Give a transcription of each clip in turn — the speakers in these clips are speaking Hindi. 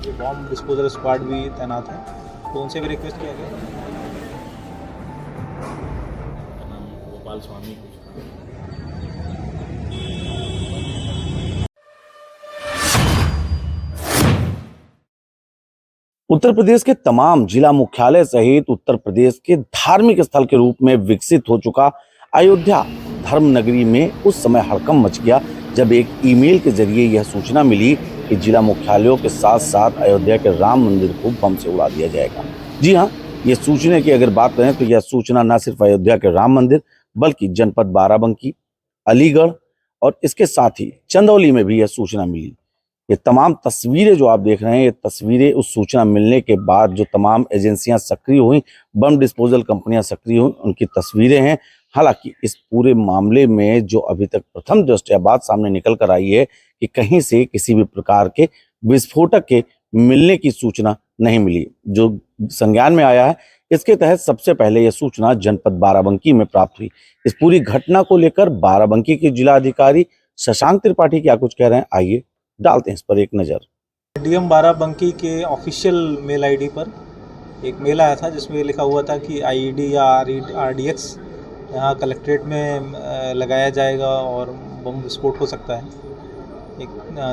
ये बॉम्ब डिस्पोजल स्क्वाड भी तैनात है, तो उनसे भी रिक्वेस्ट किया गया। नाम गोपाल स्वामी कुछ था। उत्तर प्रदेश के तमाम जिला मुख्यालय सहित उत्तर प्रदेश के धार्मिक स्थल के रूप में विकसित हो चुका अयोध्या धर्म नगरी में उस समय हड़कंप मच गया जब एक ईमेल के जरिए यह सूचना मिली कि जिला मुख्यालयों के साथ साथ अयोध्या के राम मंदिर को बम से उड़ा दिया जाएगा। जी हाँ, ये सूचना की अगर बात करें तो यह सूचना न सिर्फ अयोध्या के राम मंदिर बल्कि जनपद बाराबंकी, अलीगढ़ और इसके साथ ही चंदौली में भी यह सूचना मिली। ये तमाम तस्वीरें जो आप देख रहे हैं, ये तस्वीरें उस सूचना मिलने के बाद जो तमाम एजेंसियां सक्रिय हुई, बम डिस्पोजल कंपनियां सक्रिय हुई, उनकी तस्वीरें हैं। हालांकि इस पूरे मामले में जो अभी तक प्रथम दृष्टया बात सामने निकल कर आई है कि कहीं से किसी भी प्रकार के विस्फोटक के मिलने की सूचना नहीं मिली। जो संज्ञान में आया है, इसके तहत सबसे पहले यह सूचना जनपद बाराबंकी में प्राप्त हुई। इस पूरी घटना को लेकर बाराबंकी के जिलाधिकारी शशांक त्रिपाठी क्या कुछ कह रहे हैं, आइए डालते हैं इस पर एक नज़र। डीएम बाराबंकी के ऑफिशियल मेल आईडी पर एक मेल आया था जिसमें लिखा हुआ था कि आईईडी या आरडीएक्स यहाँ कलेक्ट्रेट में लगाया जाएगा और बम विस्फोट हो सकता है। एक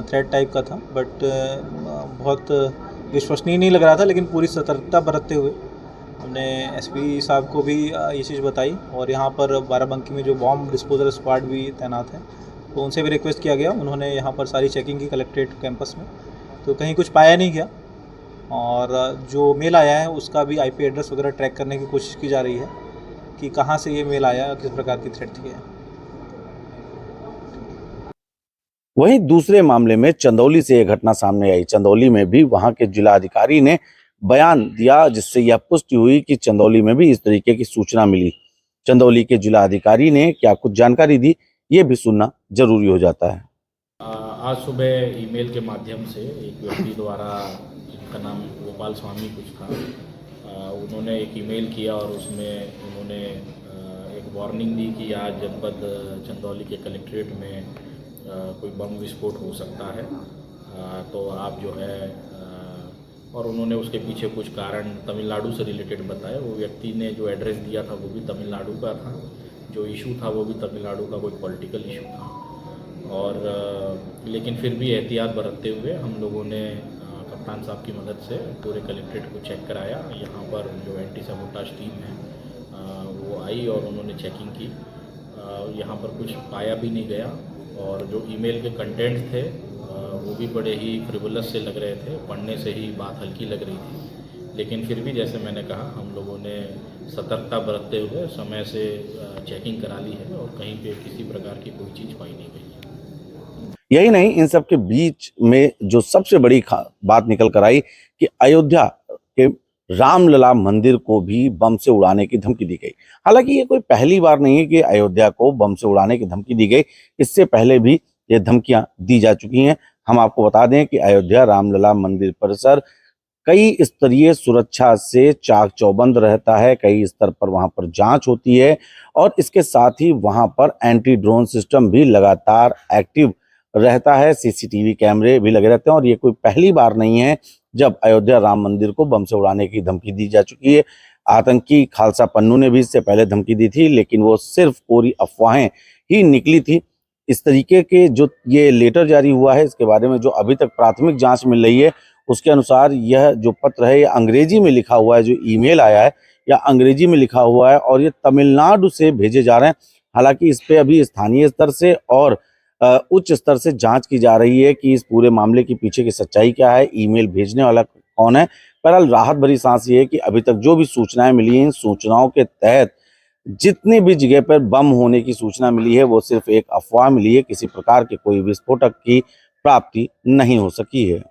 थ्रेट टाइप का था, बट बहुत विश्वसनीय नहीं लग रहा था, लेकिन पूरी सतर्कता बरतते हुए हमने एसपी साहब को भी ये चीज़ बताई और यहाँ पर बाराबंकी में जो बॉम्ब डिस्पोजल स्क्वाड भी तैनात है, तो उनसे भी रिक्वेस्ट किया गया। उन्होंने यहाँ पर सारी चेकिंग की कलेक्ट्रेट कैंपस में, तो कहीं कुछ पाया नहीं गया। और जो मेल आया है उसका भी आईपी एड्रेस वगैरह ट्रैक करने की कोशिश की जा रही है कि कहाँ से ये मेल आया, किस प्रकार की थ्रेट थी। वहीं दूसरे मामले में चंदौली से यह घटना सामने आई। चंदौली में भी वहां के जिलाधिकारी ने बयान दिया जिससे यह पुष्टि हुई कि चंदौली में भी इस तरीके की सूचना मिली। चंदौली के जिलाधिकारी ने क्या कुछ जानकारी दी, ये भी सुनना जरूरी हो जाता है। आज सुबह ईमेल के माध्यम से एक व्यक्ति द्वारा, जिनका नाम गोपाल स्वामी कुछ था, उन्होंने एक ईमेल किया और उसमें उन्होंने एक वार्निंग दी कि आज जनपद चंदौली के कलेक्ट्रेट में कोई बम विस्फोट हो सकता है, तो आप जो है, और उन्होंने उसके पीछे कुछ कारण तमिलनाडु से रिलेटेड बताया। वो व्यक्ति ने जो एड्रेस दिया था वो भी तमिलनाडु का था, जो इशू था वो भी तमिलनाडु का कोई पॉलिटिकल इशू था। और लेकिन फिर भी एहतियात बरतते हुए हम लोगों ने कप्तान साहब की मदद से पूरे कलेक्ट्रेट को चेक कराया। यहाँ पर जो एंटी सबोटाज टीम है वो आई और उन्होंने चेकिंग की। यहाँ पर कुछ पाया भी नहीं गया और जो ईमेल के कंटेंट थे वो भी बड़े ही फ्रिवलस से लग रहे थे, पढ़ने से ही बात हल्की लग रही थी। लेकिन फिर भी जैसे मैंने कहा, हम लोगों ने सतर्कता बरतते हुए समय से चेकिंग करा ली है और कहीं पे किसी प्रकार की कोई चीज़ पाई नहीं गई है। यही नहीं, इन सब के बीच में जो सबसे बड़ी बात निकल कर आई कि अयोध्या के रामलला मंदिर को भी बम से उड़ाने की धमकी दी गई। हालांकि ये कोई पहली बार नहीं है कि अयोध्या को बम से उड़ाने की धमकी दी गई, इससे पहले भी ये धमकियां दी जा चुकी हैं। हम आपको बता दें कि अयोध्या रामलला मंदिर परिसर कई स्तरीय सुरक्षा से चाक चौबंद रहता है, कई स्तर पर वहां पर जांच होती है और इसके साथ ही वहां पर एंटी ड्रोन सिस्टम भी लगातार एक्टिव रहता है, सीसीटीवी कैमरे भी लगे रहते हैं। और ये कोई पहली बार नहीं है जब अयोध्या राम मंदिर को बम से उड़ाने की धमकी दी जा चुकी है। आतंकी खालसा पन्नू ने भी इससे पहले धमकी दी थी, लेकिन वो सिर्फ पूरी अफवाहें ही निकली थी। इस तरीके के जो ये लेटर जारी हुआ है, इसके बारे में जो अभी तक प्राथमिक जांच मिल रही है, उसके अनुसार यह जो पत्र है, ये अंग्रेजी में लिखा हुआ है। जो ईमेल आया है या अंग्रेजी में लिखा हुआ है और ये तमिलनाडु से भेजे जा रहे हैं। हालांकि इस पे अभी स्थानीय स्तर से और उच्च स्तर से जांच की जा रही है कि इस पूरे मामले के पीछे की सच्चाई क्या है, ईमेल भेजने वाला कौन है। बहरहाल राहत भरी सांस ये है कि अभी तक जो भी सूचनाएं मिली हैं, इन सूचनाओं के तहत जितनी भी जगह पर बम होने की सूचना मिली है वो सिर्फ एक अफवाह मिली है, किसी प्रकार के कोई विस्फोटक की प्राप्ति नहीं हो सकी है।